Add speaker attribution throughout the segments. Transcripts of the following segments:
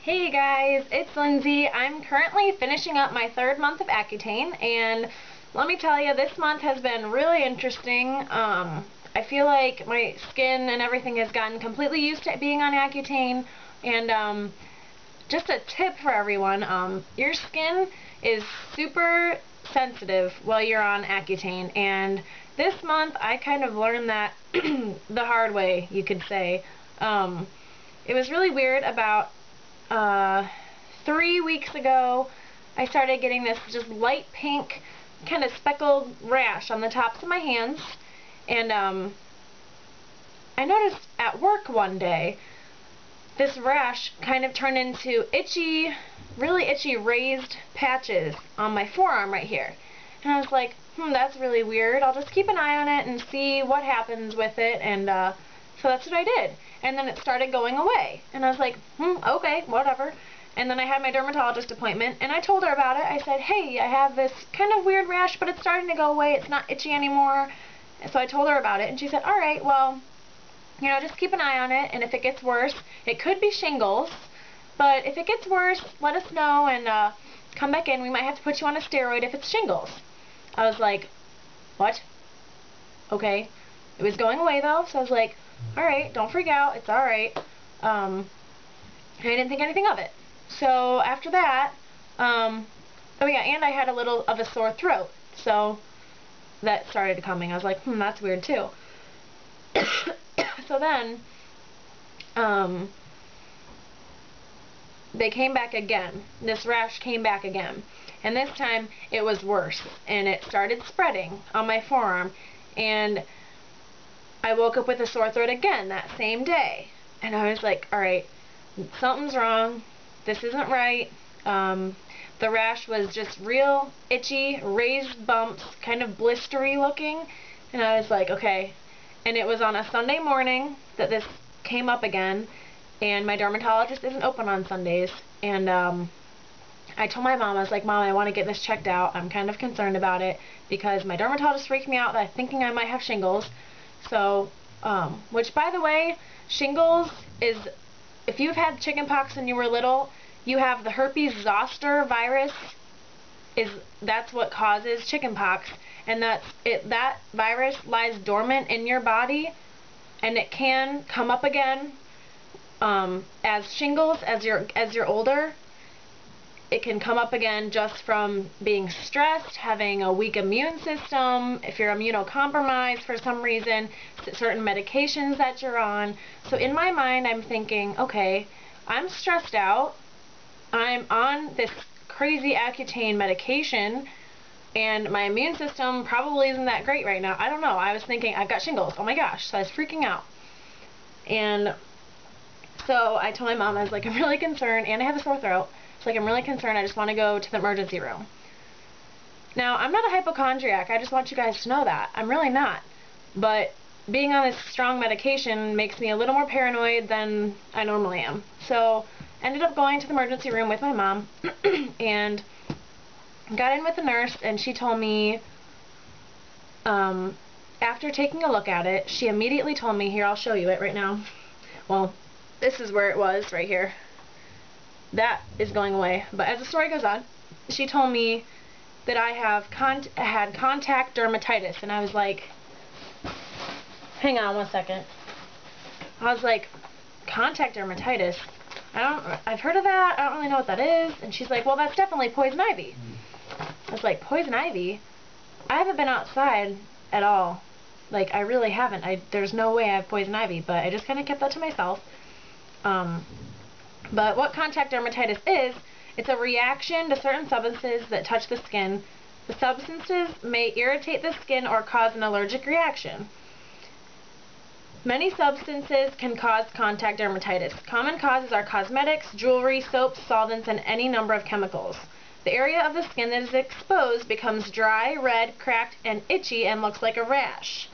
Speaker 1: Hey guys, it's Lindsay. I'm currently finishing up my third month of Accutane, and let me tell you, this month has been really interesting. I feel like my skin and everything has gotten completely used to being on Accutane, and just a tip for everyone, your skin is super sensitive while you're on Accutane, and this month I kind of learned that the hard way, you could say. It was really weird. About 3 weeks ago, I started getting this just light pink, kind of speckled rash on the tops of my hands, and I noticed at work one day, this rash kind of turned into itchy, really itchy raised patches on my forearm right here. And I was like, that's really weird. I'll just keep an eye on it and see what happens with it, and so that's what I did. And then it started going away. And I was like, okay, whatever. And then I had my dermatologist appointment, and I told her about it. I said, hey, I have this kind of weird rash, but it's starting to go away. It's not itchy anymore. And so I told her about it, and she said, all right, well, you know, just keep an eye on it, and if it gets worse, it could be shingles, but if it gets worse, let us know, and come back in. We might have to put you on a steroid if it's shingles. I was like, what? Okay. It was going away, though, so I was like, alright, don't freak out, it's alright. I didn't think anything of it. So after that, oh yeah, and I had a little of a sore throat, so that started coming. I was like, that's weird too. So then, they came back again. This rash came back again. And this time, it was worse. And it started spreading on my forearm. And I woke up with a sore throat again that same day. And I was like, alright, something's wrong. This isn't right. The rash was just real itchy, raised bumps, kind of blistery looking. And I was like, okay. And it was on a Sunday morning that this came up again. And my dermatologist isn't open on Sundays. And I told my mom, I was like, Mom, I want to get this checked out. I'm kind of concerned about it because my dermatologist freaked me out that thinking I might have shingles. So, which by the way, shingles is, if you've had chickenpox when you were little, you have the herpes zoster virus. That's what causes chickenpox, and that virus lies dormant in your body, and it can come up again as shingles as you're older. It can come up again just from being stressed, having a weak immune system, if you're immunocompromised for some reason, certain medications that you're on. So in my mind, I'm thinking, okay, I'm stressed out, I'm on this crazy Accutane medication, and my immune system probably isn't that great right now. I don't know. I was thinking, I've got shingles. Oh my gosh. So I was freaking out. And so I told my mom, I was like, I'm really concerned, and I have a sore throat. It's like, I'm really concerned. I just want to go to the emergency room. Now, I'm not a hypochondriac. I just want you guys to know that. I'm really not. But being on this strong medication makes me a little more paranoid than I normally am. So I ended up going to the emergency room with my mom and got in with the nurse, and she told me, after taking a look at it, she immediately told me, here, I'll show you it right now. Well, this is where it was, right here. That is going away. But as the story goes on, she told me that I had contact dermatitis, and I was like, hang on one second. I was like, contact dermatitis? I've heard of that. I don't really know what that is. And she's like, well, that's definitely poison ivy. I was like, poison ivy? I haven't been outside at all. Like, I really haven't. There's no way I have poison ivy, but I just kind of kept that to myself. But what contact dermatitis is, it's a reaction to certain substances that touch the skin. The substances may irritate the skin or cause an allergic reaction. Many substances can cause contact dermatitis. Common causes are cosmetics, jewelry, soaps, solvents, and any number of chemicals. The area of the skin that is exposed becomes dry, red, cracked, and itchy and looks like a rash.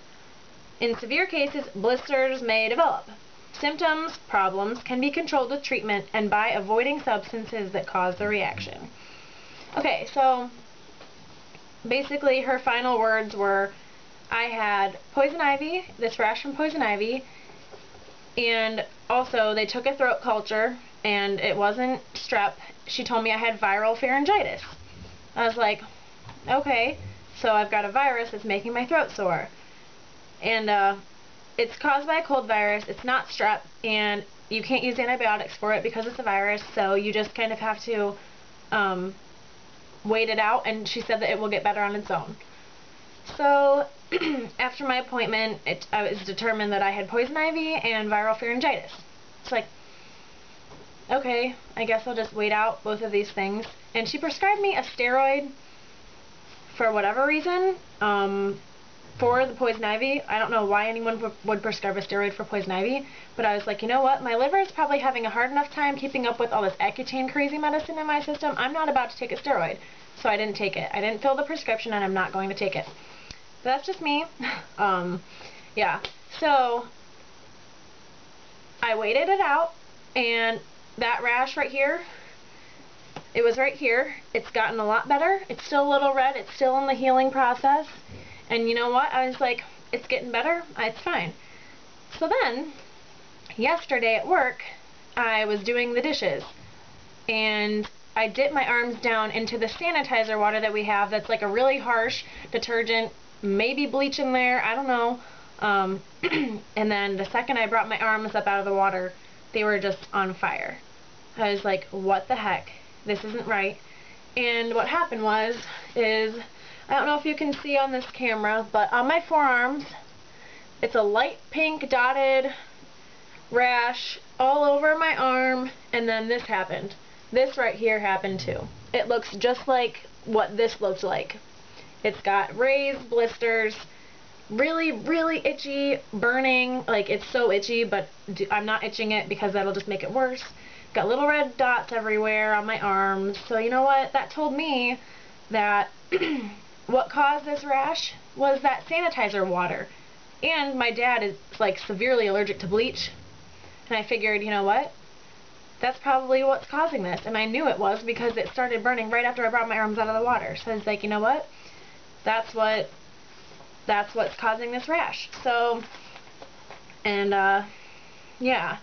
Speaker 1: In severe cases, blisters may develop. Symptoms, problems, can be controlled with treatment and by avoiding substances that cause the reaction. Okay, so basically her final words were, I had poison ivy, this rash from poison ivy, and also they took a throat culture and it wasn't strep. She told me I had viral pharyngitis. I was like, okay, so I've got a virus that's making my throat sore. And it's caused by a cold virus. It's not strep, and you can't use antibiotics for it because it's a virus, so you just kind of have to wait it out, and she said that it will get better on its own. So after my appointment, I was determined that I had poison ivy and viral pharyngitis. It's like, okay, I guess I'll just wait out both of these things. And she prescribed me a steroid for whatever reason, for the poison ivy. I don't know why anyone would prescribe a steroid for poison ivy, but I was like, you know what, my liver is probably having a hard enough time keeping up with all this Accutane crazy medicine in my system. I'm not about to take a steroid, so I didn't take it. I didn't fill the prescription, and I'm not going to take it. But that's just me. Yeah, so I waited it out, and that rash right here, it was right here. It's gotten a lot better. It's still a little red. It's still in the healing process. And you know what? I was like, it's getting better. It's fine. So then, yesterday at work, I was doing the dishes. And I dipped my arms down into the sanitizer water that we have that's like a really harsh detergent, maybe bleach in there, I don't know. And then the second I brought my arms up out of the water, they were just on fire. I was like, what the heck? This isn't right. And what happened is, I don't know if you can see on this camera, but on my forearms, it's a light pink dotted rash all over my arm, and then this happened. This right here happened too. It looks just like what this looked like. It's got raised blisters, really, really itchy, burning, like it's so itchy, but I'm not itching it because that'll just make it worse. Got little red dots everywhere on my arms. So you know what? That told me that what caused this rash was that sanitizer water. And my dad is like severely allergic to bleach. And I figured, you know what? That's probably what's causing this. And I knew it was because it started burning right after I brought my arms out of the water. So I was like, you know what? That's what's causing this rash. So, and yeah.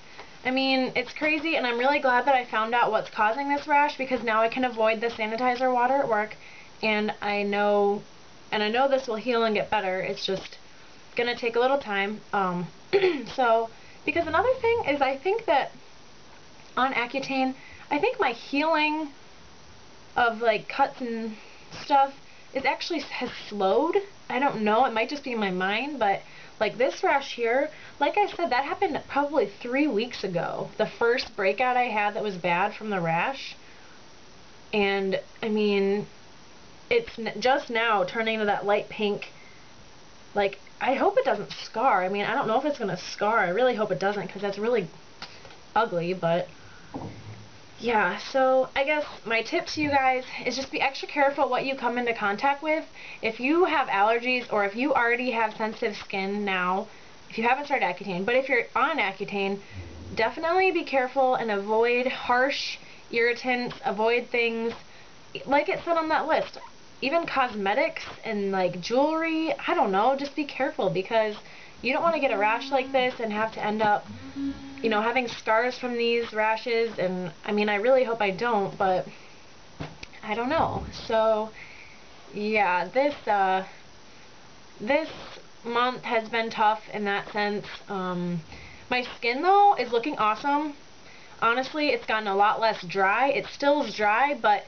Speaker 1: I mean, it's crazy, and I'm really glad that I found out what's causing this rash, because now I can avoid the sanitizer water at work, and I know this will heal and get better. It's just gonna take a little time. So, because another thing is, I think that on Accutane, I think my healing of like cuts and stuff has slowed. I don't know, it might just be in my mind, but like this rash here, like I said, that happened probably 3 weeks ago. The first breakout I had that was bad from the rash. And, I mean, it's just now turning to that light pink. Like, I hope it doesn't scar. I mean, I don't know if it's going to scar. I really hope it doesn't, because that's really ugly, but yeah, so I guess my tip to you guys is just be extra careful what you come into contact with. If you have allergies, or if you already have sensitive skin now, if you haven't started Accutane, but if you're on Accutane, definitely be careful and avoid harsh irritants, avoid things, like it said on that list, even cosmetics and like jewelry, I don't know, just be careful, because you don't want to get a rash like this and have to end up, you know, having scars from these rashes. And I mean, I really hope I don't, but I don't know. So yeah, this month has been tough in that sense. My skin though is looking awesome. Honestly, it's gotten a lot less dry. It still is dry, but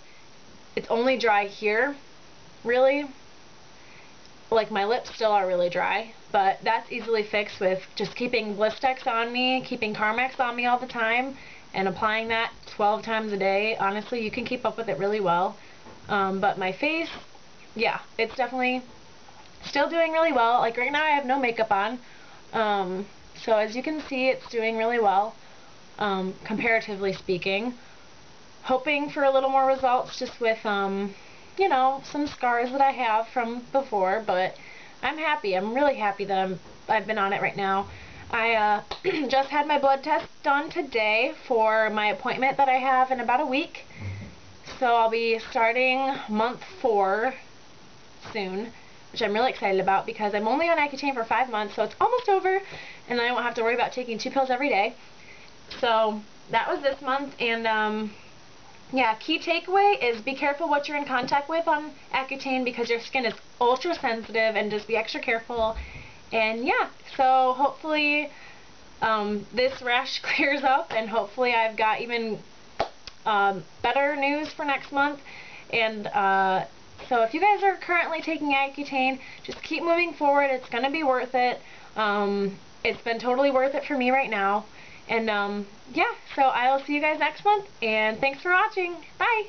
Speaker 1: it's only dry here, really. Like, my lips still are really dry, but that's easily fixed with just keeping Blistex on me, keeping Carmex on me all the time, and applying that 12 times a day. Honestly, you can keep up with it really well. But my face, yeah, it's definitely still doing really well. Like, right now I have no makeup on. So as you can see, it's doing really well, comparatively speaking. Hoping for a little more results just with, you know, some scars that I have from before, but I'm happy. I'm really happy that I've been on it right now. I just had my blood test done today for my appointment that I have in about a week. So I'll be starting month 4 soon, which I'm really excited about, because I'm only on Accutane for 5 months, so it's almost over, and I won't have to worry about taking 2 pills every day. So that was this month, and yeah, key takeaway is be careful what you're in contact with on Accutane because your skin is ultra sensitive, and just be extra careful. And yeah, so hopefully this rash clears up, and hopefully I've got even better news for next month. And so if you guys are currently taking Accutane, just keep moving forward. It's going to be worth it. It's been totally worth it for me right now. And yeah, so I will see you guys next month, and thanks for watching. Bye!